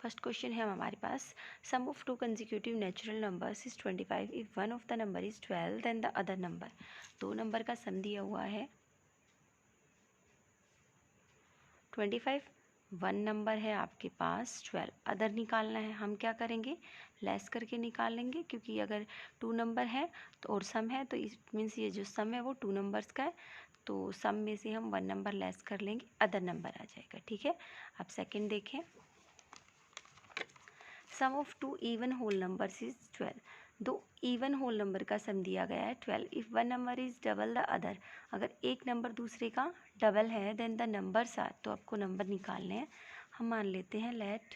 First question है हमारे पास, sum of two consecutive natural numbers is 25 if one of the number is 12 then the other number. दो number का sum दिया हुआ है 25, वन नंबर है आपके पास 12, अदर निकालना है। हम क्या करेंगे, लेस करके निकालेंगे, क्योंकि अगर टू नंबर है तो और सम है तो इट मीन्स ये जो सम है वो टू नंबर्स का है, तो सम में से हम वन नंबर लेस कर लेंगे, अदर नंबर आ जाएगा। ठीक है, अब सेकंड देखें, sum of two even whole numbers is 12। दो इवन होल नंबर का सम दिया गया है 12 if one number is double the other. अगर एक नंबर दूसरे का डबल है देन द नंबर्स आर, तो आपको नंबर निकालने हैं। हम मान लेते हैं let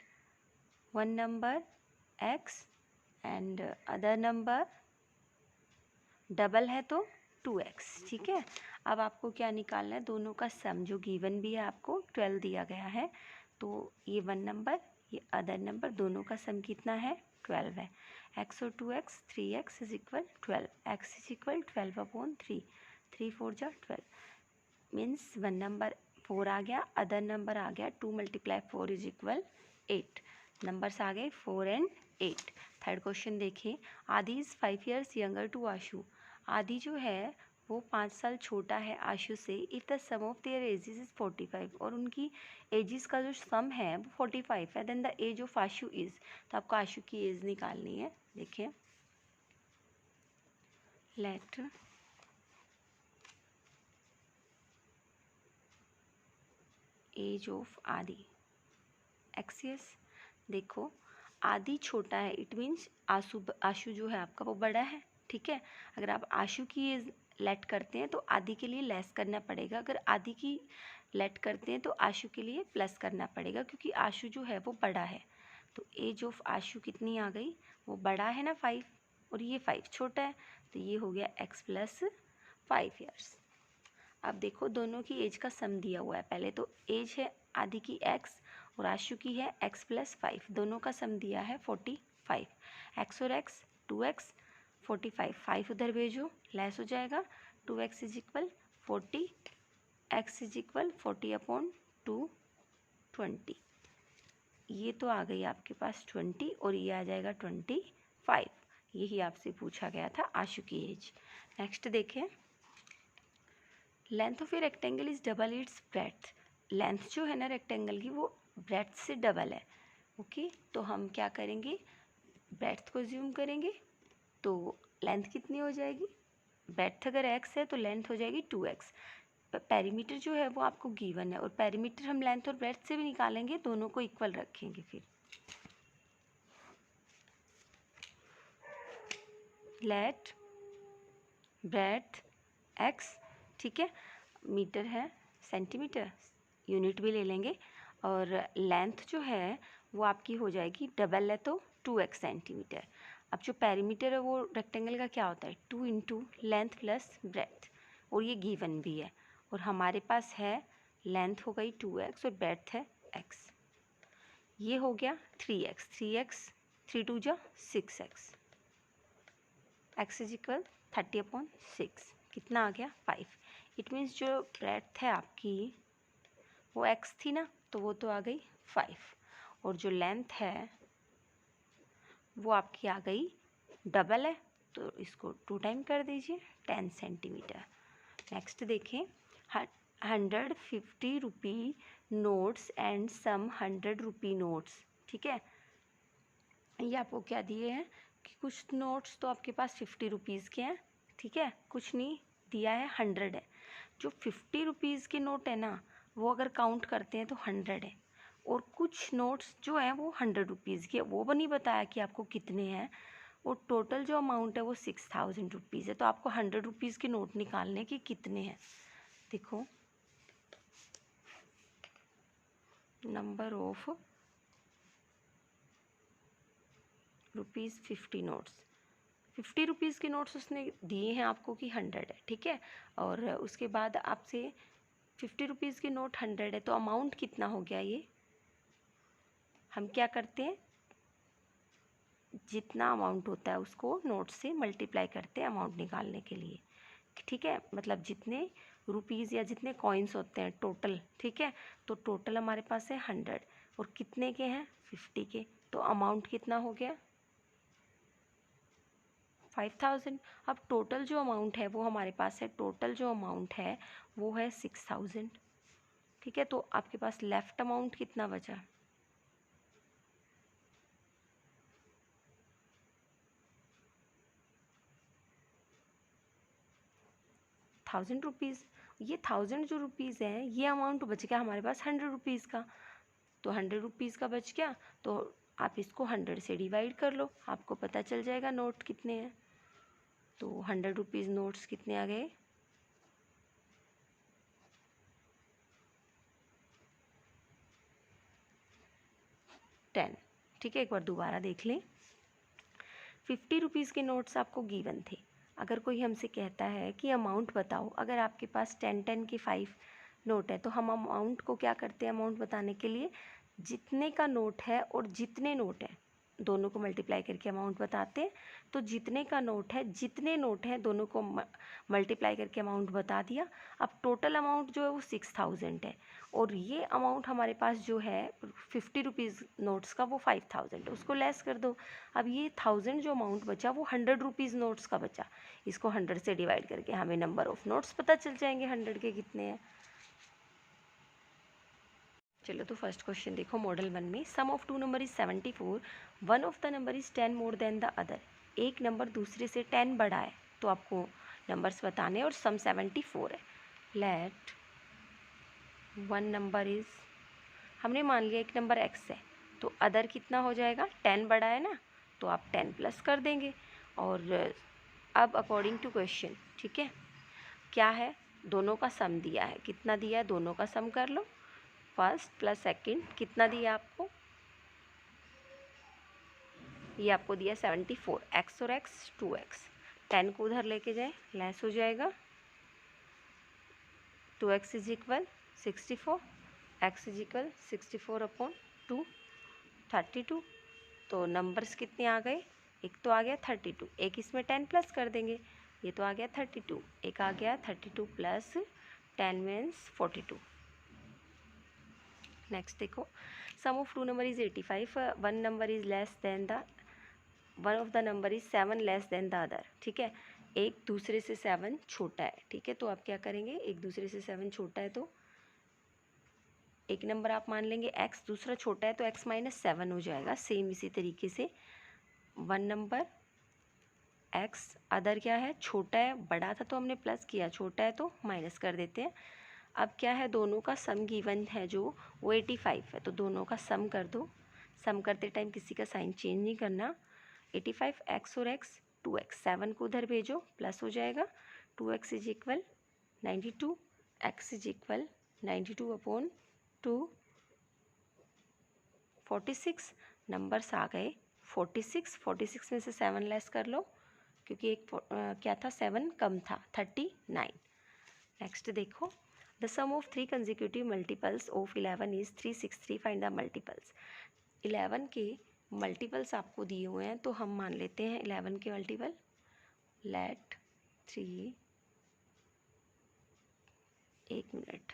one number x and other number double है तो 2x। ठीक है, अब आपको क्या निकालना है, दोनों का सम जो गिवन भी है आपको 12 दिया गया है, तो ये वन नंबर ये अदर नंबर दोनों का सम कितना है 12 है। x और 2x 3x is equal 12, x is equal 12/3, 3 4 जा 12 मीन्स वन नंबर 4 आ गया, अदर नंबर आ गया 2 × 4 इज इक्वल 8। नंबर्स आ गए 4 एंड 8। थर्ड क्वेश्चन देखिए, आदि इज 5 years यंगर टू आशु। आदि जो है वो 5 साल छोटा है आशु से। If the sum of their ages is 45, और उनकी एजेस का जो सम है वो 45 है, then the age of Ashu is. तो आपको आशु की एज निकालनी है। देखिए, लेट एज ऑफ आदि एक्सियस। देखो, आदि छोटा है, इट मीन्स आशु जो है आपका वो बड़ा है। ठीक है, अगर आप आशु की एज लेट करते हैं तो आदि के लिए लेस करना पड़ेगा, अगर आदि की लेट करते हैं तो आशु के लिए प्लस करना पड़ेगा, क्योंकि आशु जो है वो बड़ा है। तो एज ऑफ आशु कितनी आ गई, वो बड़ा है ना 5, और ये 5 छोटा है, तो ये हो गया x + 5 years। अब देखो, दोनों की एज का सम दिया हुआ है। पहले तो एज है आदि की x और आशु की है x + 5, दोनों का सम दिया है 45। x और x 2x 45, 5 उधर भेजो लेस हो जाएगा, 2x is equal 40, x is equal 40/2 20। ये तो आ गई आपके पास 20 और ये आ जाएगा 25। यही आपसे पूछा गया था आशु की एज। नेक्स्ट देखें, length of a rectangle is double it's breadth. Length जो है ना रेक्टेंगल की वो ब्रेड्थ से डबल है। ओके, तो हम क्या करेंगे, ब्रेड्थ को ज्यूम करेंगे, तो लेंथ कितनी हो जाएगी, ब्रेड्थ अगर x है तो लेंथ हो जाएगी 2x। पेरीमीटर जो है वो आपको गिवन है, और पेरीमीटर हम लेंथ और ब्रेड्थ से भी निकालेंगे, दोनों को इक्वल रखेंगे। फिर लेट ब्रेड्थ x, ठीक है, मीटर है सेंटीमीटर, यूनिट भी ले लेंगे, और लेंथ जो है वो आपकी हो जाएगी, डबल है तो 2x सेंटीमीटर। अब जो पेरीमीटर है वो रेक्टेंगल का क्या होता है, 2 × लेंथ + ब्रेड्थ, और ये गिवन भी है, और हमारे पास है लेंथ हो गई 2x और ब्रेड्थ है x। ये हो गया 3x, 3 2 जा 6x, x इज इक्वल 30/6, कितना आ गया 5। इट मीन्स जो ब्रेड्थ है आपकी वो x थी ना, तो वो तो आ गई 5, और जो लेंथ है वो आपकी आ गई डबल है, तो इसको 2 टाइम कर दीजिए 10 सेंटीमीटर। नेक्स्ट देखें, 150 rupee notes and some 100 rupee notes. ठीक है, ये आपको क्या दिए हैं कि कुछ नोट्स तो आपके पास 50 रुपीज़ के हैं, ठीक है, कुछ नहीं दिया है 100 है। जो 50 रुपीज़ के नोट है ना वो अगर काउंट करते हैं तो 100 है, और कुछ नोट्स जो हैं वो 100 रुपीज़ के, वो भी नहीं बताया कि आपको कितने हैं, और टोटल जो अमाउंट है वो 6000 रुपीज़ है। तो आपको 100 रुपीज़ के नोट निकालने के कितने हैं। देखो, number of rupees 50 notes, 50 rupees के नोट्स उसने दिए हैं आपको कि 100 है। ठीक है, और उसके बाद आपसे 50 रुपीज़ के नोट 100 है, तो अमाउंट कितना हो गया, ये हम क्या करते हैं, जितना अमाउंट होता है उसको नोट से मल्टीप्लाई करते हैं अमाउंट निकालने के लिए। ठीक है, मतलब जितने रुपीज़ या जितने कॉइन्स होते हैं टोटल, ठीक है, तो टोटल हमारे पास है 100, और कितने के हैं 50 के, तो अमाउंट कितना हो गया 5000। अब टोटल जो अमाउंट है वो हमारे पास है, टोटल जो अमाउंट है वो है 6000। ठीक है, तो आपके पास लेफ्ट अमाउंट कितना बचा, 1000 रुपीज़। ये 1000 जो रुपीज़ है ये अमाउंट बच गया हमारे पास 100 रुपीज़ का, तो 100 रुपीज़ का बच गया, तो आप इसको 100 से डिवाइड कर लो, आपको पता चल जाएगा नोट कितने हैं। तो 100 रुपीज़ नोट्स कितने आ गए, 10। ठीक है, एक बार दोबारा देख लें। 50 रुपीज़ के नोट्स आपको गिवन थे। अगर कोई हमसे कहता है कि अमाउंट बताओ, अगर आपके पास 10 के 5 नोट है तो हम अमाउंट को क्या करते हैं, अमाउंट बताने के लिए जितने का नोट है और जितने नोट है दोनों को मल्टीप्लाई करके अमाउंट बताते हैं। तो जितने का नोट है जितने नोट हैं दोनों को मल्टीप्लाई करके अमाउंट बता दिया। अब टोटल अमाउंट जो है वो 6000 है, और ये अमाउंट हमारे पास जो है 50 रुपीज़ नोट्स का वो 5000 है, उसको लेस कर दो। अब ये 1000 जो अमाउंट बचा वो 100 रुपीज़ नोट्स का बचा, इसको 100 से डिवाइड करके हमें नंबर ऑफ नोट्स पता चल जाएंगे 100 के कितने हैं। चलो तो फर्स्ट क्वेश्चन देखो मॉडल 1 में, sum of two number is 74, one of the number is 10 more than the other. एक नंबर दूसरे से 10 बड़ा है, तो आपको नंबर्स बताने और सम 74 है। लेट वन नंबर इज, हमने मान लिया एक नंबर x है, तो अदर कितना हो जाएगा, 10 बड़ा है ना, तो आप 10 प्लस कर देंगे। और अब अकॉर्डिंग टू क्वेश्चन, ठीक है, क्या है, दोनों का सम दिया है, कितना दिया है, दोनों का सम कर लो। फर्स्ट प्लस सेकंड कितना दिया आपको, ये आपको दिया 74, x और x 2x, 10 को उधर लेके जाए लेस हो जाएगा, 2x is equal 64, x is equal 64 upon 2 32। तो नंबर्स कितने आ गए, एक तो आ गया 32, एक इसमें 10 प्लस कर देंगे, ये तो आ गया 32, एक आ गया 32 प्लस 10 मीन्स 42। नेक्स्ट देखो, sum of two number is 85, one number is less than the, one of the number is 7 less than the other. ठीक है, एक दूसरे से 7 छोटा है। ठीक है, तो आप क्या करेंगे, एक दूसरे से 7 छोटा है तो एक नंबर आप मान लेंगे x, दूसरा छोटा है तो x माइनस 7 हो जाएगा। सेम इसी तरीके से वन नंबर x, अदर क्या है, छोटा है, बड़ा था तो हमने प्लस किया, छोटा है तो माइनस कर देते हैं। अब क्या है, दोनों का सम गिवन है जो वो 85 है, तो दोनों का सम कर दो। सम करते टाइम किसी का साइन चेंज नहीं करना। 85 x और x 2x, 7 को उधर भेजो प्लस हो जाएगा, 2x is equal 92, x is equal 92 upon 2 46। Numbers आ गए 46, 46 में से 7 लेस कर लो क्योंकि एक क्या था, 7 कम था, 39। नेक्स्ट देखो, the sum of 3 consecutive multiples of 11 is 363, find the multiples. 11 के मल्टीपल्स आपको दिए हुए हैं, तो हम मान लेते हैं 11 के मल्टीपल। लेट 3, एक मिनट,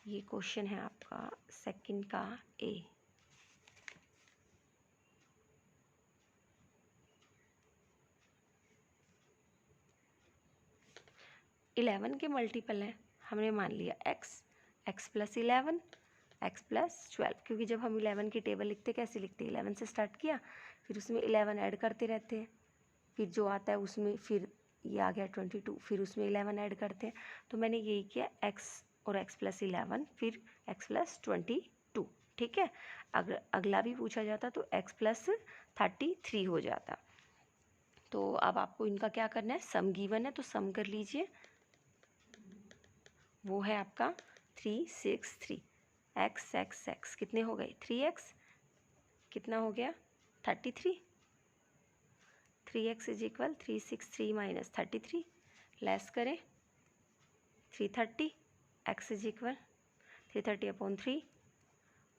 ये क्वेश्चन है आपका सेकंड का ए। इलेवन के मल्टीपल हैं, हमने मान लिया x प्लस 11, x प्लस 12, क्योंकि जब हम 11 की टेबल लिखते कैसे लिखते हैं, 11 से स्टार्ट किया, फिर उसमें 11 ऐड करते रहते हैं, फिर जो आता है उसमें फिर ये आ गया 22, फिर उसमें 11 ऐड करते हैं। तो मैंने यही किया, x और x प्लस 11 फिर x प्लस 22। ठीक है, अगर अगला भी पूछा जाता तो x प्लस 33 हो जाता। तो अब आपको इनका क्या करना है, सम गिवन है तो सम कर लीजिए, वो है आपका 363, x कितने हो गए, 3x कितना हो गया 33, 3x is equal 363 minus 33, less करें 330, x इज इक्वल 330 अपॉन 3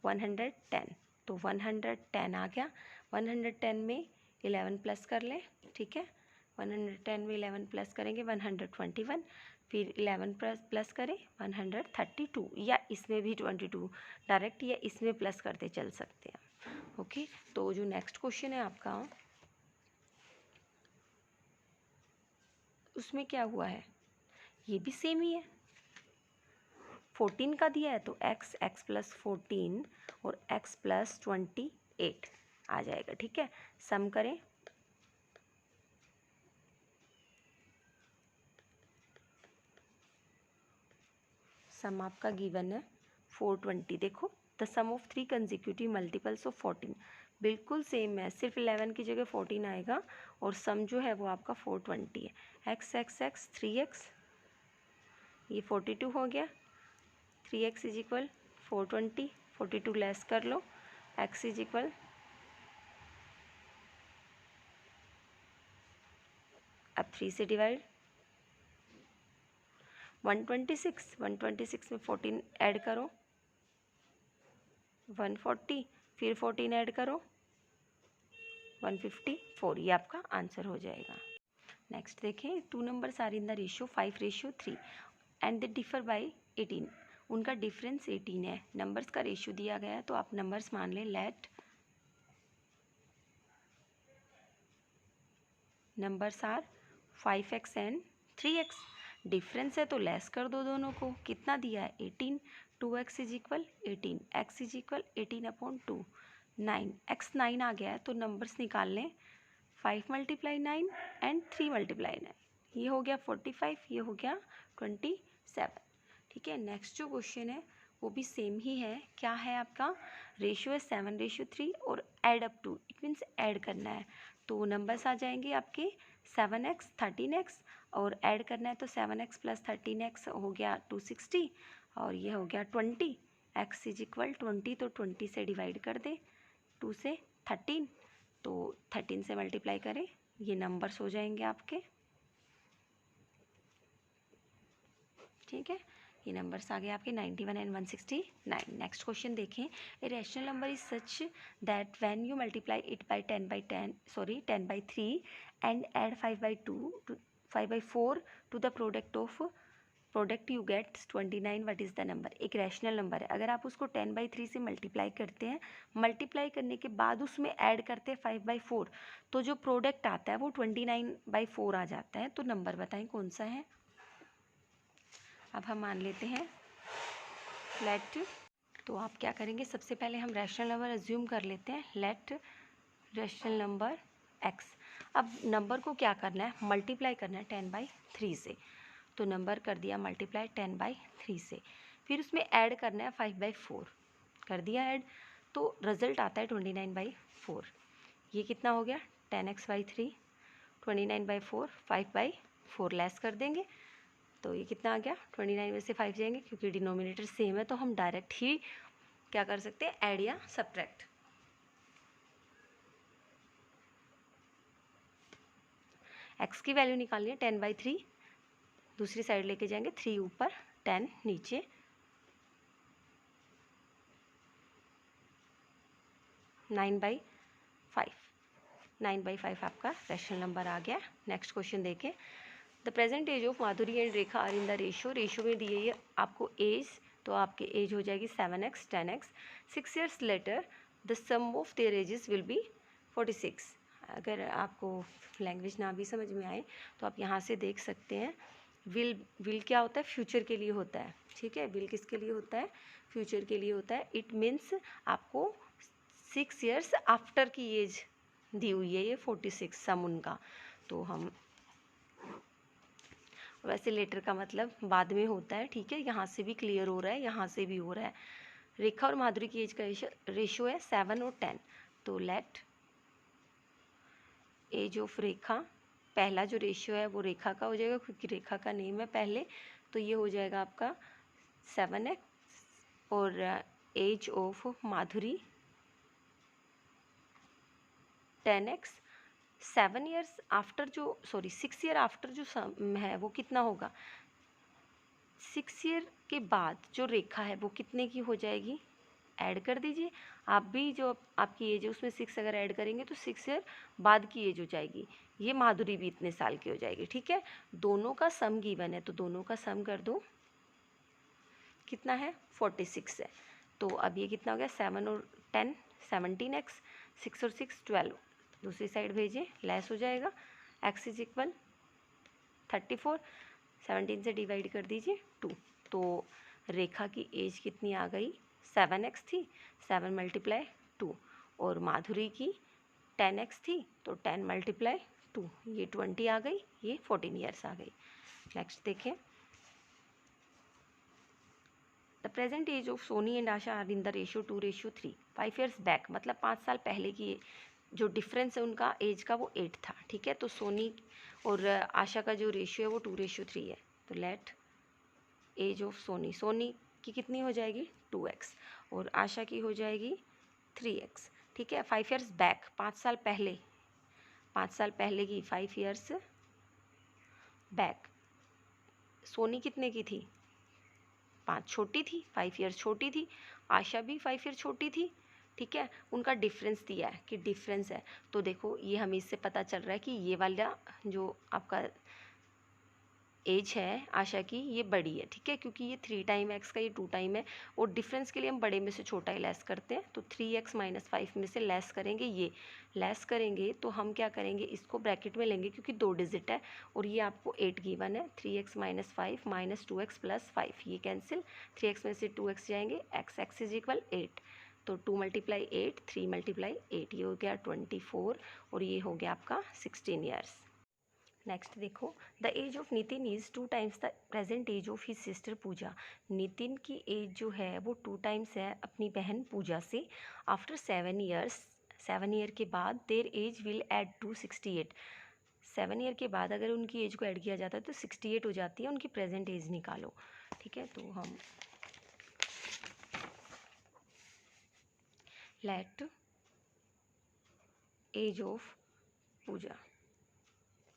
110, तो 110 आ गया। 110 में 11 प्लस कर लें, ठीक है, 110 में 11 प्लस करेंगे 121, फिर 11 प्लस करें 132, या इसमें भी 22 डायरेक्ट या इसमें प्लस करते चल सकते हैं। ओके, तो जो नेक्स्ट क्वेश्चन है आपका, उसमें क्या हुआ है, ये भी सेम ही है। 14 का दिया है तो x, x प्लस 14 और x प्लस 28 आ जाएगा। ठीक है, सम करें। सम आपका गिवन है 420। देखो, the sum of 3 consecutive multiples of 14, बिल्कुल सेम है, सिर्फ 11 की जगह 14 आएगा और सम जो है वो आपका 420 है। x x x 3x, ये 42 हो गया। 3x इज इक्वल 420, 42 लेस कर लो, x इज इक्वल अब 3 से डिवाइड 126, 126 में 14 ऐड करो 140, फिर 14 ऐड करो 154, ये आपका आंसर हो जाएगा। नेक्स्ट देखें, 2 numbers are in the ratio 5:3 and they differ by 18, उनका डिफरेंस 18 है। नंबर्स का रेशियो दिया गया है तो आप नंबर्स मान लें, let numbers are 5x and 3x। Difference है तो लेस कर दो दोनों को, कितना दिया है 18, 2x is equal 18, x is equal 18/2, 9, x 9 आ गया है तो नंबर्स निकाल लें, 5 × 9 एंड 3 × 9, ये हो गया 45, ये हो गया 27। ठीक है, नेक्स्ट जो क्वेश्चन है वो भी सेम ही है। क्या है आपका, रेशियो है 7:3 और add up to, it means add करना है। तो नंबर्स आ जाएंगे आपके 7x 13x और ऐड करना है तो 7x प्लस 13x हो गया 260 और ये हो गया 20, x इज इक्वल 20, तो 20 से डिवाइड कर दे, 2 से 13, तो 13 से मल्टीप्लाई करें, ये नंबर्स हो जाएंगे आपके। ठीक है, ये नंबर्स आ गए आपके 91 एंड 169। नेक्स्ट क्वेश्चन देखें, a rational number is such that when you multiply it by 10/3 and add 5/4 to the product you get 29, what is the number. एक रैशनल नंबर है, अगर आप उसको 10/3 से मल्टीप्लाई करते हैं, मल्टीप्लाई करने के बाद उसमें ऐड करते हैं 5/4, तो जो प्रोडक्ट आता है वो 29/4 आ जाता है। तो नंबर बताएं कौन सा है। अब हम मान लेते हैं लेट, तो आप क्या करेंगे, सबसे पहले हम रैशनल नंबर अज्यूम कर लेते हैं, लेट रैशनल नंबर x। अब नंबर को क्या करना है, मल्टीप्लाई करना है 10/3 से, तो नंबर कर दिया मल्टीप्लाई 10/3 से, फिर उसमें ऐड करना है 5/4, कर दिया ऐड, तो रिजल्ट आता है 29/4। ये कितना हो गया 10x/3, 29/4, 5/4 लेस कर देंगे, तो ये कितना आ गया 29 में से 5 जाएंगे, क्योंकि डिनोमिनेटर सेम है तो हम डायरेक्ट ही क्या कर सकते हैं, ऐड या सब्ट्रैक्ट। x की वैल्यू निकालनी है 10/3, दूसरी साइड लेके जाएंगे, 3 ऊपर 10 नीचे, 9/5, 9/5 आपका रैशनल नंबर आ गया। नेक्स्ट क्वेश्चन देखें, the present age of Madhuri and Rekha are in the ratio में दिए ये आपको एज, तो आपकी एज हो जाएगी 7x 10x। 6 years later the sum of their ages will be 46। अगर आपको लैंग्वेज ना भी समझ में आए तो आप यहाँ से देख सकते हैं, विल क्या होता है, फ्यूचर के लिए होता है। ठीक है, विल किसके लिए होता है, फ्यूचर के लिए होता है। इट मीन्स आपको 6 years आफ्टर की एज दी हुई है, ये 46 सम उनका। तो हम वैसे लेटर का मतलब बाद में होता है। ठीक है, यहाँ से भी क्लियर हो रहा है, यहाँ से भी हो रहा है। रेखा और माधुरी की एज का रेशियो है 7 और 10, तो लेट एज ऑफ रेखा, पहला जो रेशियो है वो रेखा का हो जाएगा क्योंकि रेखा का नेम है पहले, तो ये हो जाएगा आपका 7x और age of Madhuri 10x। 7 years after जो 6 year आफ्टर जो सम है वो कितना होगा, 6 year के बाद जो रेखा है वो कितने की हो जाएगी, ऐड कर दीजिए। आप भी जो आपकी एज है उसमें 6 अगर ऐड करेंगे तो 6 year बाद की एज हो जाएगी, ये माधुरी भी इतने साल की हो जाएगी। ठीक है, दोनों का सम गिवन है तो दोनों का सम कर दो, कितना है 46 है। तो अब ये कितना हो गया 7 और 10, 17x, 6 और 6 12, दूसरी साइड भेजें, लेस हो जाएगा, x इज इक्वल 34, 17 से डिवाइड कर दीजिए 2। तो रेखा की एज कितनी आ गई, 7x थी, 7 मल्टीप्लाई 2, और माधुरी की 10x थी, तो 10 मल्टीप्लाई 2, ये 20 आ गई, ये 14 ईयर्स आ गई। नेक्स्ट देखें, the present age of Soni and Asha are in the ratio 2:3। 5 years back, मतलब 5 साल पहले की जो डिफरेंस है उनका एज का वो 8 था, ठीक है। तो सोनी और आशा का जो रेशियो है वो 2:3 है। तो लेट एज ऑफ सोनी की कितनी हो जाएगी 2x, और आशा की हो जाएगी 3x, ठीक है। 5 ईयर्स बैक, 5 साल पहले, 5 साल पहले की 5 ईयर्स बैक सोनी कितने की थी, 5 छोटी थी, 5 ईयर्स छोटी थी, आशा भी 5 ईयर छोटी थी, ठीक है। उनका डिफरेंस दिया है कि डिफरेंस है, तो देखो ये हमें इससे पता चल रहा है कि ये वाला जो आपका एज है आशा की ये बड़ी है, ठीक है, क्योंकि ये 3 टाइम x का, ये 2 टाइम है, और डिफरेंस के लिए हम बड़े में से छोटा ही लेस करते हैं। तो 3x - 5 में से लेस करेंगे, ये लेस करेंगे तो हम क्या करेंगे, इसको ब्रैकेट में लेंगे क्योंकि 2 डिजिट है, और ये आपको 8 गिवन है। 3x - 5 - 2x + 5, ये कैंसिल, 3x में से 2x जाएंगे, x इज इक्वल 8, तो 2 × 8, 3 × 8, ये हो गया 24, और ये हो गया आपका 16 ईयर्स। नेक्स्ट देखो, the age of Nitin is 2 times the present age of his sister Pooja. Nitin की एज जो है वो 2 टाइम्स है अपनी बहन पूजा से। आफ्टर 7 ईयर्स, 7 ईयर के बाद their age will add to 68। 7 year के बाद अगर उनकी एज को ऐड किया जाता है तो 68 हो जाती है। उनकी प्रेजेंट एज निकालो, ठीक है। तो हम लेट एज ऑफ पूजा,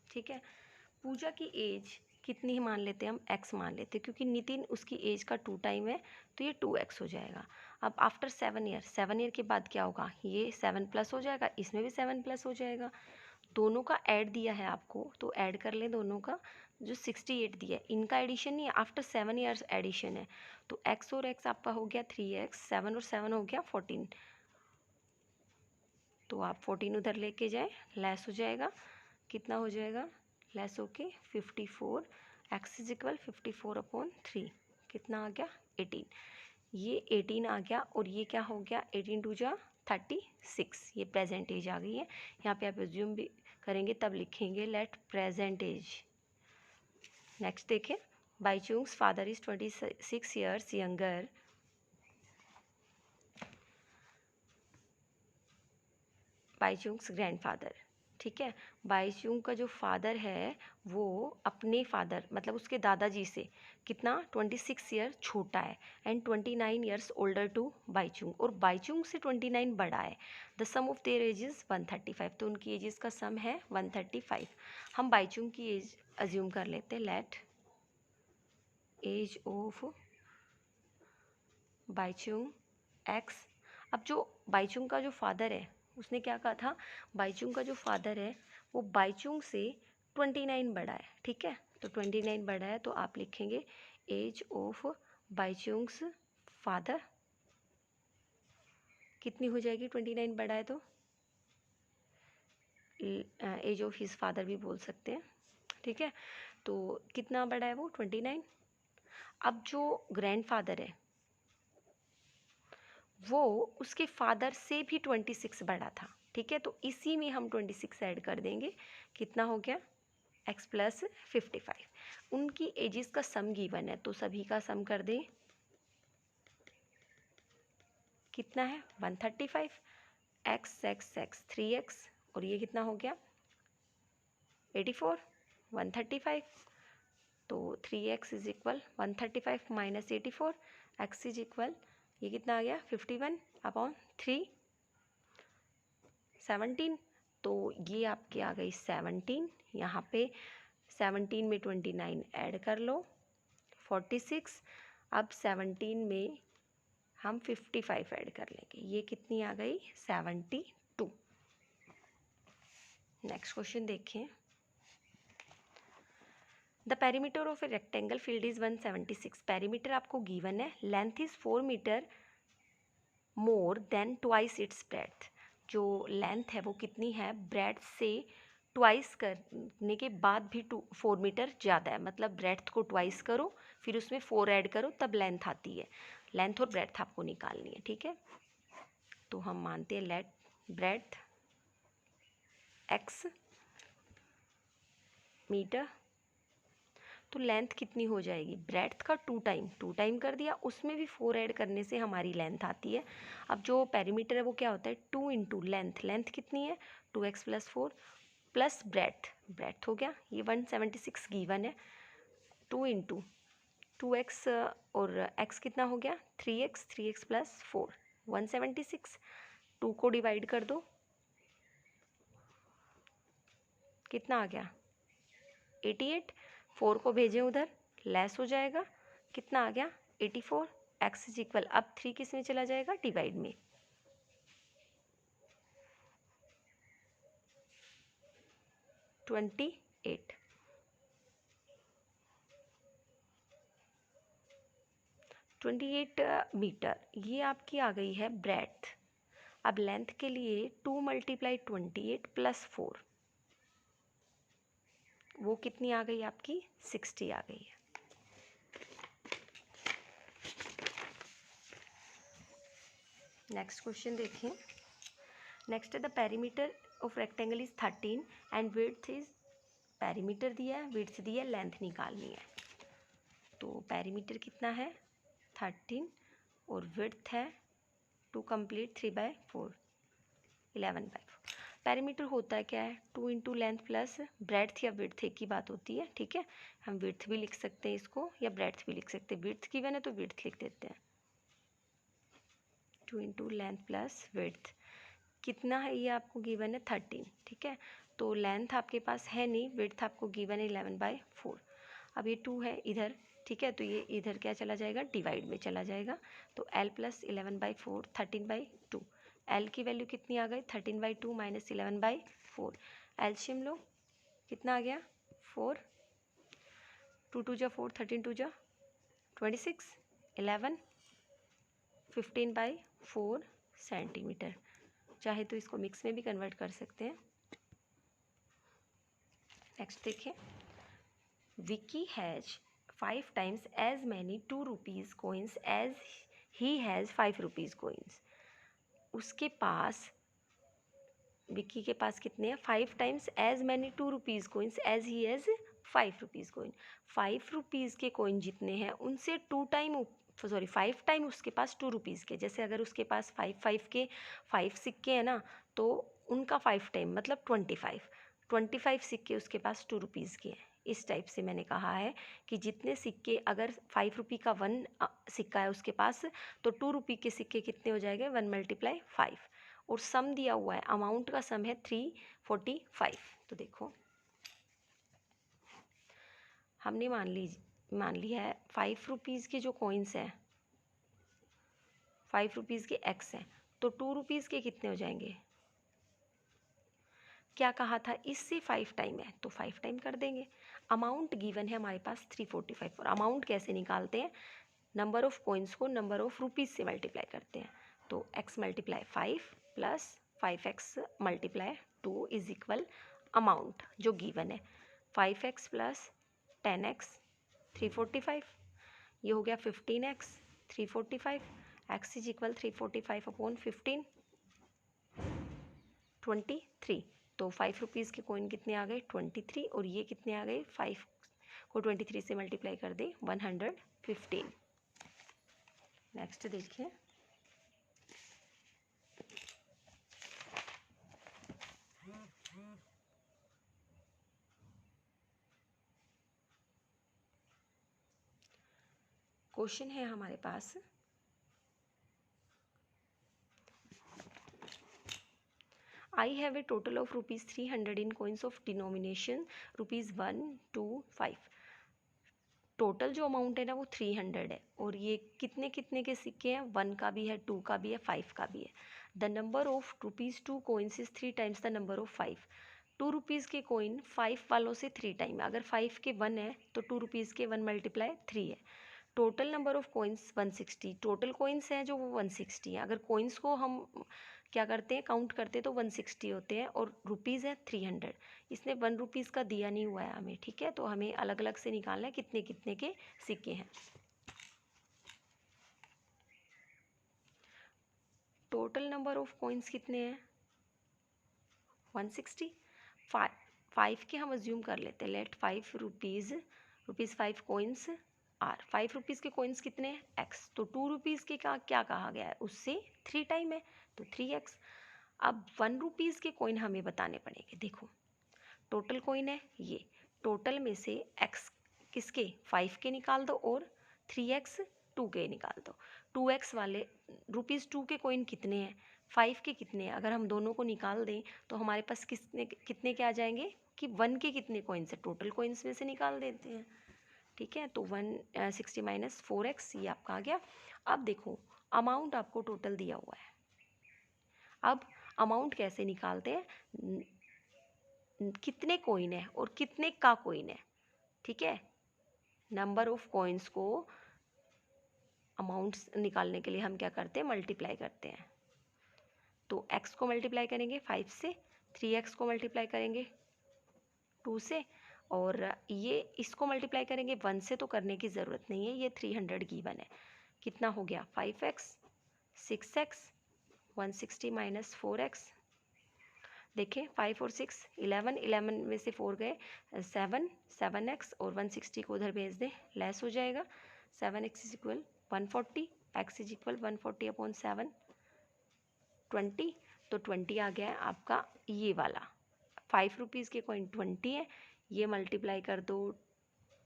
ठीक है, पूजा की एज कितनी मान लेते हैं हम, x मान लेते हैं, क्योंकि नितिन उसकी एज का 2 टाइम है, तो ये 2x हो जाएगा। अब आफ्टर 7 ईयर, 7 ईयर के बाद क्या होगा, ये 7 प्लस हो जाएगा, इसमें भी 7 प्लस हो जाएगा। दोनों का ऐड दिया है आपको, तो ऐड कर लें दोनों का, जो 68 दिया है, इनका एडिशन नहीं है, आफ्टर 7 ईयर्स एडिशन है। तो x और x आपका हो गया 3x, 7 और 7 हो गया 14, तो आप 14 उधर लेके जाएं, लेस हो जाएगा, कितना हो जाएगा, लेस होके 54, x इज इक्वल 54/3, कितना आ गया 18, ये 18 आ गया, और ये क्या हो गया 18 × 2 = 36, ये प्रेजेंट एज आ गई है। यहाँ पे आप एज्यूम भी करेंगे तब लिखेंगे लेट प्रेजेंट एज। नेक्स्ट देखें, Bhaichung's father is 26 years younger Bhaichung's grandfather, ठीक है। बाईचुंग का जो फादर है वो अपने फादर मतलब उसके दादाजी से कितना 26 ईयर छोटा है, and 29 years older to Baichung, और बाईचुंग से 29 बड़ा है। The sum of their ages 135, तो उनकी एजेस का सम है 135। हम बाईचुंग की एज अज्यूम कर लेते हैं, let age of Baichung X. अब जो बाईचुंग का जो फादर है उसने क्या कहा था, बाईचुंग का जो फादर है वो बाईचुंग से 29 बड़ा है, ठीक है। तो 29 बड़ा है, तो आप लिखेंगे एज ऑफ बाईचुंग्स फादर कितनी हो जाएगी, 29 बड़ा है तो एज ऑफ हिज फादर भी बोल सकते हैं, ठीक है। तो कितना बड़ा है वो 29। अब जो ग्रैंडफादर है वो उसके फादर से भी 26 बड़ा था, ठीक है। तो इसी में हम 26 ऐड कर देंगे, कितना हो गया x + 55। उनकी एजेस का सम गिवन है, तो सभी का सम कर दें, कितना है 135, x 3x, और ये कितना हो गया 84, 135, तो 3x is equal 135 - 84, x is equal ये कितना आ गया 51/3, 17, तो ये आपके आ गई 17। यहाँ पे 17 में 29 ऐड कर लो 46, अब 17 में हम 55 ऐड कर लेंगे, ये कितनी आ गई 72। नेक्स्ट क्वेश्चन देखें, the perimeter of a rectangle field is 176। Perimeter आपको गिवन है, length is 4 metre, more than twice its breadth, जो लेंथ है वो कितनी है, ब्रेड्थ से ट्वाइस करने के बाद भी 4 मीटर ज़्यादा है, मतलब ब्रेड्थ को ट्वाइस करो फिर उसमें 4 ऐड करो तब लेंथ आती है। लेंथ और ब्रेड्थ आपको निकालनी है, ठीक है। तो हम मानते हैं लेट ब्रेड्थ x मीटर, तो लेंथ कितनी हो जाएगी, ब्रेड्थ का 2 टाइम कर दिया, उसमें भी 4 ऐड करने से हमारी लेंथ आती है। अब जो पेरीमीटर है वो क्या होता है, 2 इंटू लेंथ कितनी है 2x + 4 प्लस ब्रेड्थ हो गया, ये 176 गिवन है, 2 इंटू 2x और x कितना हो गया 3x + 4 176, 2 को डिवाइड कर दो कितना आ गया 88, 4 को भेजें उधर लेस हो जाएगा, कितना आ गया 84, x इज इक्वल, अब 3 किस में चला जाएगा डिवाइड में, ट्वेंटी एट मीटर, ये आपकी आ गई है ब्रेड्थ। अब लेंथ के लिए 2 × 28 + 4, वो कितनी आ गई आपकी 60 आ गई है। नेक्स्ट क्वेश्चन देखिए। नेक्स्ट है the perimeter of rectangle is 13 and width is, perimeter दिया है विड्थ दिया है, लेंथ निकालनी है। तो पेरीमीटर कितना है 13 और विड्थ है 2 कंप्लीट 3/4 11/4। पेरीमीटर होता है क्या है 2 इंटू लेंथ प्लस ब्रेड्थ या विड्थ, एक ही बात होती है, ठीक है। हम विड्थ भी लिख सकते हैं इसको या ब्रेड्थ भी लिख सकते हैं, विड्थ गिवन है तो विड्थ लिख देते हैं, 2 इंटू लेंथ प्लस विड्थ कितना है, ये आपको गिवन है 13, ठीक है। तो लेंथ आपके पास है नहीं, विड्थ आपको गिवन है 11/4। अब ये 2 है इधर, ठीक है, तो ये इधर क्या चला जाएगा डिवाइड में चला जाएगा, तो l + 11/4 13/2, l की वैल्यू कितनी आ गई 13/2 - 11/4, एलशियम लो कितना आ गया 4, 2 2 जा 4 13 2 जा 26 11 15/4 सेंटीमीटर, चाहे तो इसको मिक्स में भी कन्वर्ट कर सकते हैं। नेक्स्ट देखिए, Vicky has 5 times as many 2 rupees coins as he has 5 rupees coins. उसके पास, विकी के पास कितने हैं 5 times as many 2 rupees coins as he has 5 rupees coin, 5 rupees के कोइन जितने हैं उनसे 5 टाइम उसके पास 2 रुपीज़ के, जैसे अगर उसके पास 5 के 5 सिक्के हैं ना, तो उनका 5 टाइम मतलब 25 सिक्के उसके पास 2 रुपीज़ के हैं। इस टाइप से मैंने कहा है कि जितने सिक्के, अगर 5 रुपये का 1 सिक्का है उसके पास, तो 2 रुपये के सिक्के कितने हो जाएंगे 1 × 5, और सम दिया हुआ है, अमाउंट का सम है 345। तो देखो हमने मान लिया है 5 रुपीज़ के जो कॉइन्स हैं 5 रुपीज़ के x हैं, तो 2 रुपीज़ के कितने हो जाएंगे, क्या कहा था इससे 5 टाइम है तो 5 टाइम कर देंगे। अमाउंट गिवन है हमारे पास 345, और अमाउंट कैसे निकालते हैं, नंबर ऑफ कॉइन्स को नंबर ऑफ रुपीज़ से मल्टीप्लाई करते हैं, तो x × 5 + 5x × 2 is equal amount जो गिवन है 5x + 10x 345, ये हो गया 15x 345, x इज इक्वल 345/15 23। तो 5 रुपीज़ के कॉइन कितने आ गए 23, और ये कितने आ गए 5 को 23 से मल्टीप्लाई कर दे 115। नेक्स्ट देखिए, क्वेश्चन है हमारे पास, I have a total of rupees 300 in coins of denomination rupees 1 2 5। Total जो अमाउंट है ना वो 300 है, और ये कितने कितने के सिक्के हैं 1 का भी है 2 का भी है 5 का भी है। The number of rupees 2 coins is 3 times the number of 5। 2 rupees के कोइन 5 वालों से 3 टाइम, अगर 5 के 1 है तो 2 रुपीज़ के 1 × 3 है, total number of coins 160, total coins हैं जो वो 160 हैं। अगर कोइंस को हम क्या करते हैं, काउंट करते हैं, तो 160 होते हैं, और रुपीज़ है 300। इसने 1 रुपीज़ का दिया नहीं हुआ है हमें, ठीक है, तो हमें अलग अलग से निकालना है कितने कितने के सिक्के हैं। टोटल नंबर ऑफ कोइंस कितने हैं, 160। 5 के हम अज्यूम कर लेते हैं, let 5 rupees, rupees 5 coins are. 5 rupees के कोइंस कितने हैं, एक्स। तो 2 रुपीज़ के क्या कहा गया है, उससे 3 टाइम है, तो 3x। अब 1 रुपीज़ के कोइन हमें बताने पड़ेंगे। देखो टोटल कोइन है ये, टोटल में से x किसके, 5 के निकाल दो, और 3x 2 के निकाल दो। 2x वाले ₹2 के कोइन कितने हैं, 5 के कितने हैं, अगर हम दोनों को निकाल दें तो हमारे पास कितने के आ जाएंगे कि 1 के कितने कोइंस है, टोटल कोइंस में से निकाल देते हैं, ठीक है। तो 160 माइनस 4x ये आपका आ गया। अब देखो अमाउंट आपको टोटल दिया हुआ है, अब अमाउंट कैसे निकालते हैं, कितने कोइन है और कितने का कोइन है, ठीक है। नंबर ऑफ कॉइन्स को अमाउंट्स निकालने के लिए हम क्या करते हैं, मल्टीप्लाई करते हैं। तो x को मल्टीप्लाई करेंगे 5 से, 3x को मल्टीप्लाई करेंगे 2 से, और ये इसको मल्टीप्लाई करेंगे 1 से, तो करने की ज़रूरत नहीं है, ये 300 गिवन है। कितना हो गया, 5x 6x 160 माइनस 4x। देखें 5 और 6 11, 11 में से 4 गए 7, 7x, और 160 को उधर भेज दें, लेस हो जाएगा। 7x is equal 140, x is equal 140 upon 7 20। तो 20 आ गया है आपका ये वाला। 5 रुपीज़ के कॉइन 20 है, ये मल्टीप्लाई कर दो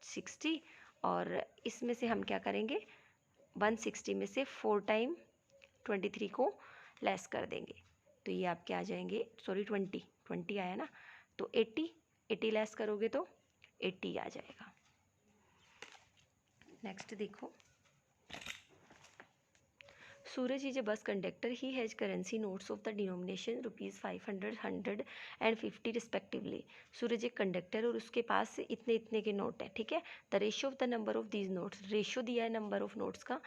60, और इसमें से हम क्या करेंगे, 160 में से 4 टाइम 23 को लेस कर देंगे, तो ये आपके आ जाएंगे, सॉरी 20 आया ना, तो 80 लेस करोगे तो 80 आ जाएगा। नेक्स्ट देखो, सूरज is a bus conductor, he has currency notes of the denomination ₹500, 100 and 50 respectively. Suraj एक कंडक्टर और उसके पास इतने इतने के नोट है, ठीक है। The ratio of the number of these notes, ratio दिया है नंबर ऑफ नोट्स का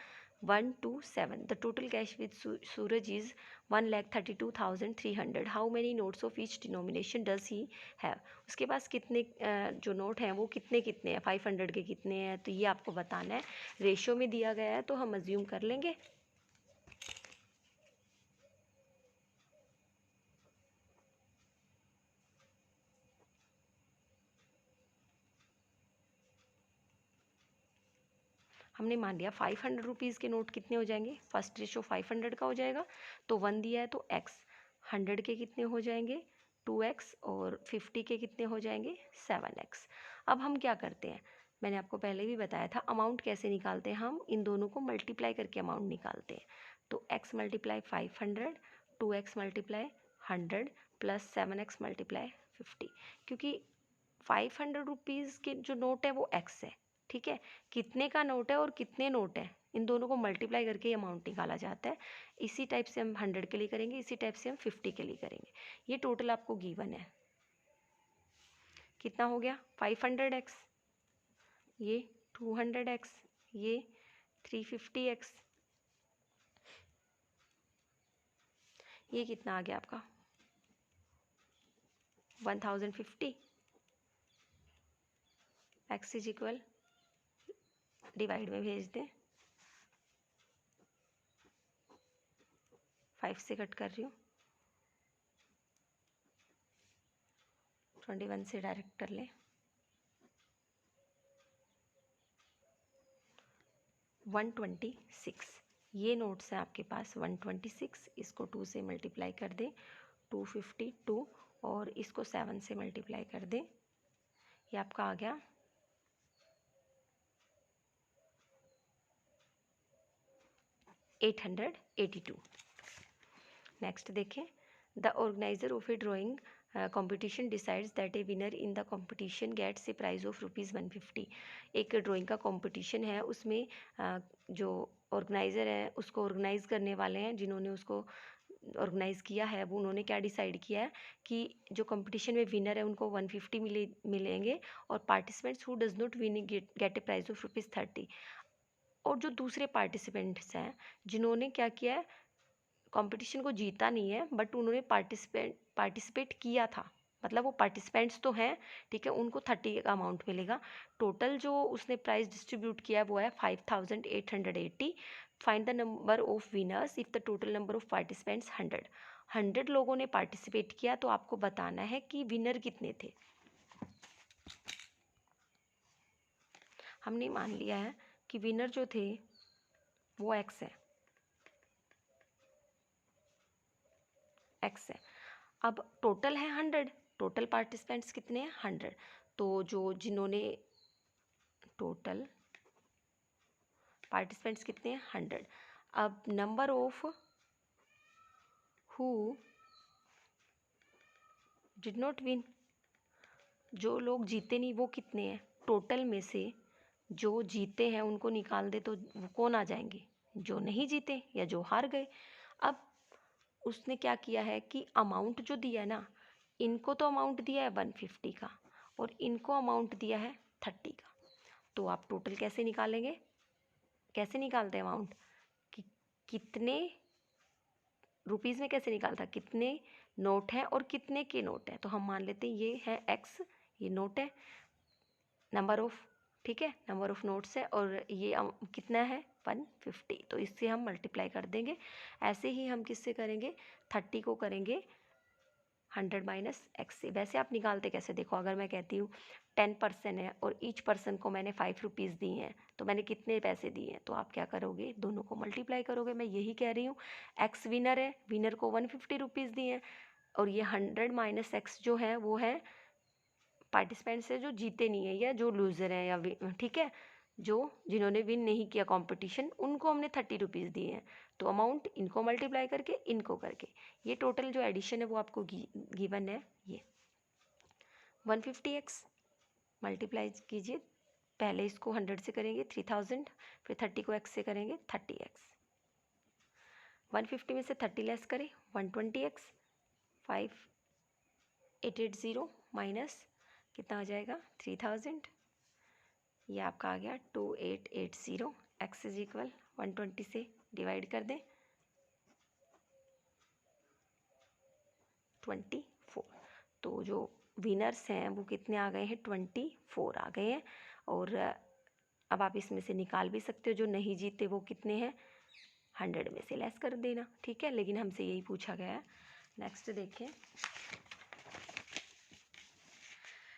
1 to 7। The total cash with Suraj is 1,32,300। How many notes of each denomination does he have. उसके पास कितने जो नोट हैं वो कितने कितने हैं, 500 के कितने हैं, तो ये आपको बताना है। रेशियो में दिया गया है तो हम अज्यूम कर लेंगे। हमने मान लिया 500 रुपीज़ के नोट कितने हो जाएंगे, फर्स्ट रेशो 500 का हो जाएगा, तो 1 दिया है तो x, 100 के कितने हो जाएंगे 2x, और 50 के कितने हो जाएंगे 7x। अब हम क्या करते हैं, मैंने आपको पहले भी बताया था अमाउंट कैसे निकालते हैं, हम इन दोनों को मल्टीप्लाई करके अमाउंट निकालते हैं। तो x multiply 500, 2x multiply 100 plus 7x multiply 50, क्योंकि 500 रुपीज़ के जो नोट है वो x है, ठीक है। कितने का नोट है और कितने नोट है, इन दोनों को मल्टीप्लाई करके अमाउंट निकाला जाता है। इसी टाइप से हम 100 के लिए करेंगे, इसी टाइप से हम 50 के लिए करेंगे। ये टोटल आपको गिवन है, कितना हो गया 500x, ये 200x, ये 350x, ये कितना आ गया आपका 1050। x इज इक्वल, डिवाइड में भेज दें, 5 से कट कर रही हूँ, 21 से डायरेक्ट कर लें, 126। ये नोट्स हैं आपके पास 126, इसको 2 से मल्टीप्लाई कर दें 252, और इसको 7 से मल्टीप्लाई कर दें, ये आपका आ गया 882। नेक्स्ट देखें, the organiser of a drawing competition decides that a winner in the competition gets a prize of ₹150। एक ड्राइंग का कंपटीशन है, उसमें जो ऑर्गेनाइज़र है, उसको ऑर्गेनाइज करने वाले हैं, जिन्होंने उसको ऑर्गेनाइज़ किया है, वो उन्होंने क्या डिसाइड किया है कि जो कंपटीशन में विनर है उनको 150 मिलेंगे, और participants who does not win get a prize of ₹30। और जो दूसरे पार्टिसिपेंट्स हैं जिन्होंने क्या किया है, कंपटीशन को जीता नहीं है बट उन्होंने पार्टिसिपेट किया था, मतलब वो पार्टिसिपेंट्स तो हैं, ठीक है, उनको 30 का अमाउंट मिलेगा। टोटल जो उसने प्राइस डिस्ट्रीब्यूट किया है वो है 5880। Find the number of winners if the total number of participants 100 लोगों ने पार्टिसिपेट किया, तो आपको बताना है कि विनर कितने थे। हमने मान लिया है कि विनर जो थे वो एक्स है, एक्स है। अब टोटल है 100, टोटल पार्टिसिपेंट्स कितने हैं 100, तो जो जिन्होंने टोटल पार्टिसिपेंट्स कितने हैं 100। अब number of who did not win, जो लोग जीते नहीं वो कितने हैं, टोटल में से जो जीते हैं उनको निकाल दे तो वो कौन आ जाएंगे, जो नहीं जीते या जो हार गए। अब उसने क्या किया है कि अमाउंट जो दिया है ना, इनको तो अमाउंट दिया है 150 का और इनको अमाउंट दिया है 30 का, तो आप टोटल कैसे निकालेंगे, कैसे निकालते हैं अमाउंट, कि कितने रुपीज़ में कैसे निकालता, कितने नोट हैं और कितने के नोट हैं। तो हम मान लेते हैं ये है एक्स, ये नोट है, नंबर ऑफ, ठीक है, नंबर ऑफ नोट्स है, और ये कितना है 150, तो इससे हम मल्टीप्लाई कर देंगे। ऐसे ही हम किससे करेंगे, 30 को करेंगे 100 माइनस एक्स से। वैसे आप निकालते कैसे, देखो अगर मैं कहती हूँ 10% है और ईच पर्सन को मैंने 5 रुपीज़ दी हैं, तो मैंने कितने पैसे दिए हैं, तो आप क्या करोगे, दोनों को मल्टीप्लाई करोगे। मैं यही कह रही हूँ, एक्स विनर है, विनर को 150 रुपीज़ दिए हैं, और ये 100 माइनस एक्स जो है वो है पार्टिसिपेंट्स है जो जीते नहीं है या जो लूज़र हैं, या ठीक है, जो जिन्होंने विन नहीं किया कंपटीशन, उनको हमने 30 रुपीज़ दिए हैं। तो अमाउंट इनको मल्टीप्लाई करके इनको करके, ये टोटल जो एडिशन है वो आपको गिवन है, ये 150x मल्टीप्लाई कीजिए, पहले इसको 100 से करेंगे 3000, फिर 30 को x से करेंगे 30x, 150 में से 30 लेस करें 120x, 5880 माइनस कितना आ जाएगा 3000, ये आपका आ गया 2880। एक्स इज इक्वल 120 से डिवाइड कर दें 24, तो जो विनर्स हैं वो कितने आ गए हैं 24 आ गए हैं। और अब आप इसमें से निकाल भी सकते हो, जो नहीं जीते वो कितने हैं 100 में से लेस कर देना, ठीक है, लेकिन हमसे यही पूछा गया है। नेक्स्ट देखें,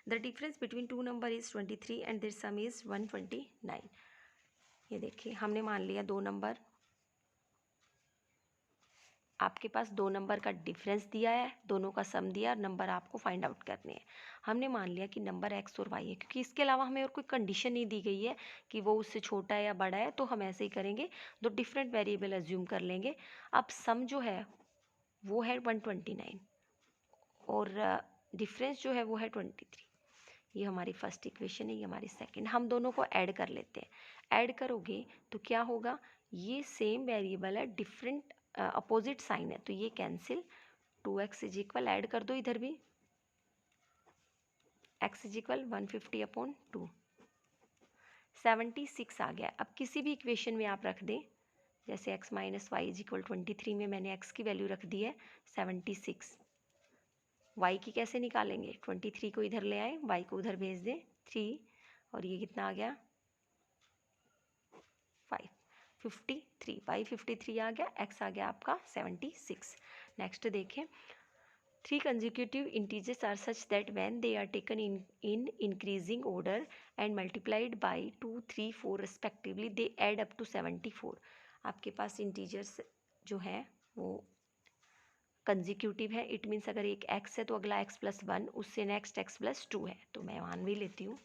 the difference between two number is 23 and their sum is 129। ये देखिए हमने मान लिया दो नंबर, आपके पास दो नंबर का डिफरेंस दिया है, दोनों का सम दिया और नंबर आपको फाइंड आउट करने हैं। हमने मान लिया कि नंबर एक्स और वाई है, क्योंकि इसके अलावा हमें और कोई कंडीशन नहीं दी गई है कि वो उससे छोटा है या बड़ा है, तो हम ऐसे ही करेंगे, दो डिफरेंट वेरिएबल अज्यूम कर लेंगे। अब सम जो है वो है 129 और डिफरेंस जो है वो है 23। ये हमारी फर्स्ट इक्वेशन है, ये हमारी सेकंड। हम दोनों को ऐड कर लेते हैं, ऐड करोगे तो क्या होगा, ये सेम वेरिएबल है, डिफरेंट अपोजिट साइन है, तो ये cancel, 2x is equal, add कर दो इधर भी, x इज इक्वल 150/2, 76 आ गया। अब किसी भी इक्वेशन में आप रख दें, जैसे x minus Y is equal 23 में मैंने x की वैल्यू रख दी है 76, y की कैसे निकालेंगे, 23 को इधर ले आए, y को उधर भेज दें 3, और ये कितना आ गया 553, y 53 आ गया, x आ गया आपका 76। नेक्स्ट देखें, 3 consecutive integers are such that when they are taken in increasing order and multiplied by 2, 3, 4 respectively, they add up to 74। आपके पास इंटीजर्स जो है वो कंजिक्यूटिव है, इट मीन्स अगर एक x है तो अगला x+1, उससे नेक्स्ट x+2 है, तो मैं मान भी लेती हूँ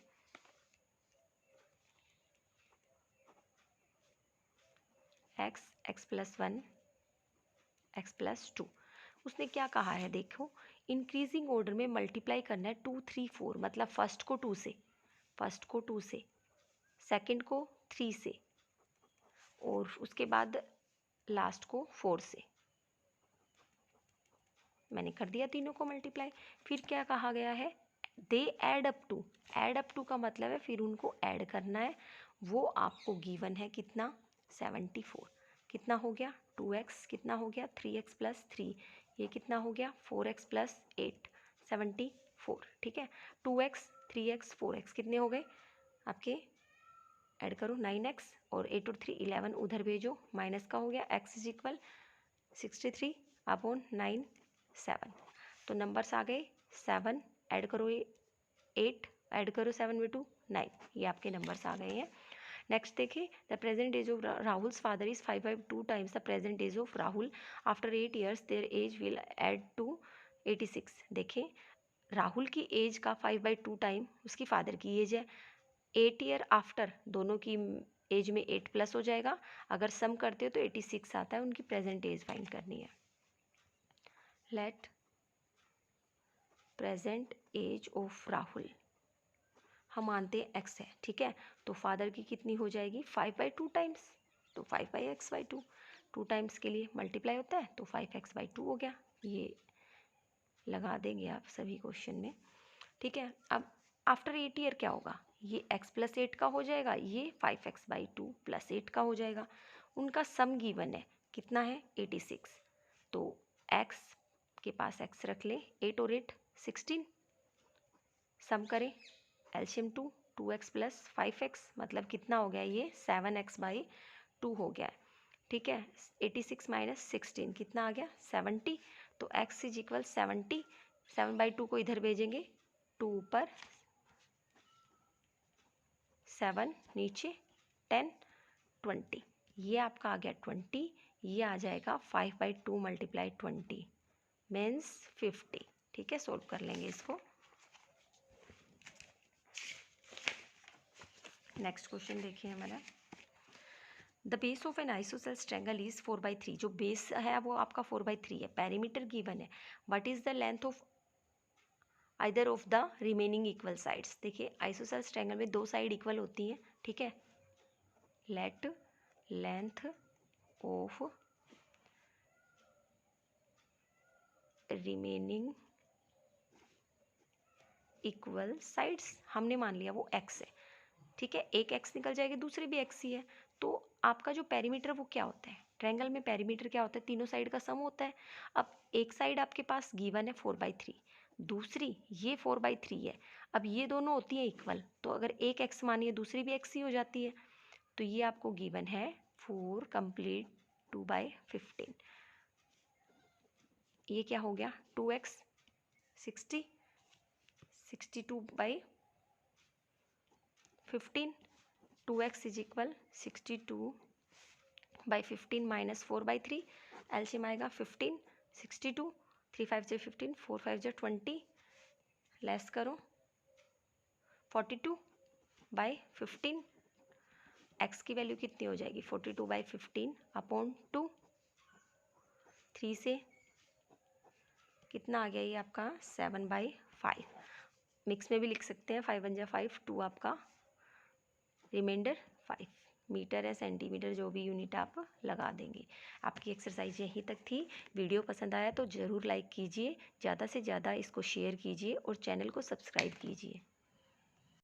x+1 x+2। उसने क्या कहा है, देखो इंक्रीजिंग ऑर्डर में मल्टीप्लाई करना है 2, 3, 4, मतलब फर्स्ट को 2 से, सेकंड को 3 से, और उसके बाद लास्ट को 4 से। मैंने कर दिया तीनों को मल्टीप्लाई। फिर क्या कहा गया है, दे ऐड अप टू का मतलब है फिर उनको ऐड करना है, वो आपको गिवन है कितना 74। कितना हो गया 2x, कितना हो गया 3x प्लस 3, ये कितना हो गया 4x प्लस 8, 74। ठीक है, 2x 3x 4x कितने हो गए आपके, ऐड करो 9x और 8 और 3 11, उधर भेजो माइनस का हो गया, x इज इक्वल 63 अपॉन 9 7। तो नंबर्स आ गए 7, ऐड करो 8, ऐड करो 7 में 2 9, ये आपके नंबर्स आ गए हैं। नेक्स्ट देखिए, the present age of Rahul's father is 5/2 times the present age of Rahul after 8 years their age will add to 86। देखिए राहुल की एज का 5/2 टाइम उसकी फादर की एज है, 8 ईयर आफ्टर दोनों की एज में 8 प्लस हो जाएगा, अगर सम करते हो तो 86 आता है। उनकी प्रेजेंट एज फाइंड करनी है। Let present age of Rahul, हम मानते हैं x है, ठीक है, तो फादर की कितनी हो जाएगी 5/2 टाइम्स, तो 5/x/2, 2 टाइम्स के लिए मल्टीप्लाई होता है तो 5x/2 हो गया। ये लगा देंगे आप सभी क्वेश्चन में, ठीक है। अब आफ्टर 8 ईयर क्या होगा, ये x प्लस 8 का हो जाएगा, ये 5x/2 प्लस 8 का हो जाएगा। उनका सम गिवन है कितना है 86, तो x के पास x रख ले, 8 और 8 16, सम करें एल्शियम 2x प्लस 5x मतलब कितना हो गया, ये 7x/2 हो गया है, ठीक है। 86 माइनस 16 कितना आ गया 70, तो x इज इक्वल 70, 7/2 को इधर भेजेंगे, 2 ऊपर 7 नीचे 10 20, ये आपका आ गया 20, ये आ जाएगा 5/2 मल्टीप्लाई 20 मीन्स 50, ठीक है। सोल्व कर लेंगे इसको। नेक्स्ट क्वेश्चन देखिए हमारा, the base of N isosceles triangle is 4/3, जो बेस है वो आपका 4/3 है, पेरीमीटर गिवन है, what is the length of either of the remaining equal sides. देखिए आइसोसेल्स ट्रायंगल में 2 साइड इक्वल होती हैं, ठीक है। Late length of remaining equal sides, हमने मान लिया वो x है, ठीक है, एक x निकल जाएगी, दूसरी भी x ही है, तो आपका जो पेरीमीटर वो क्या होता है, ट्रायंगल में पेरीमीटर क्या होता है, तीनों साइड का सम होता है। अब एक साइड आपके पास गिवन है 4/3, दूसरी ये 4/3 है, अब ये दोनों होती है इक्वल, तो अगर एक x मानिए दूसरी भी x ही हो जाती है, तो ये आपको गिवन है 4 कंप्लीट 2/15, ये क्या हो गया 2x 60, 62/15, 2x is equal 62/15 minus 4/3, LCM आएगा 15, 62, 3 5 जो 15, 4 5 जो 20, लेस करो 42/15, x की वैल्यू कितनी हो जाएगी 42/15 अपॉन 2, 3 से कितना आ गया ये आपका 7/5, मिक्स में भी लिख सकते हैं, 5 1 5, 2 आपका रिमाइंडर 5, मीटर या सेंटीमीटर जो भी यूनिट आप लगा देंगे। आपकी एक्सरसाइज यहीं तक थी। वीडियो पसंद आया तो ज़रूर लाइक कीजिए, ज़्यादा से ज़्यादा इसको शेयर कीजिए और चैनल को सब्सक्राइब कीजिए।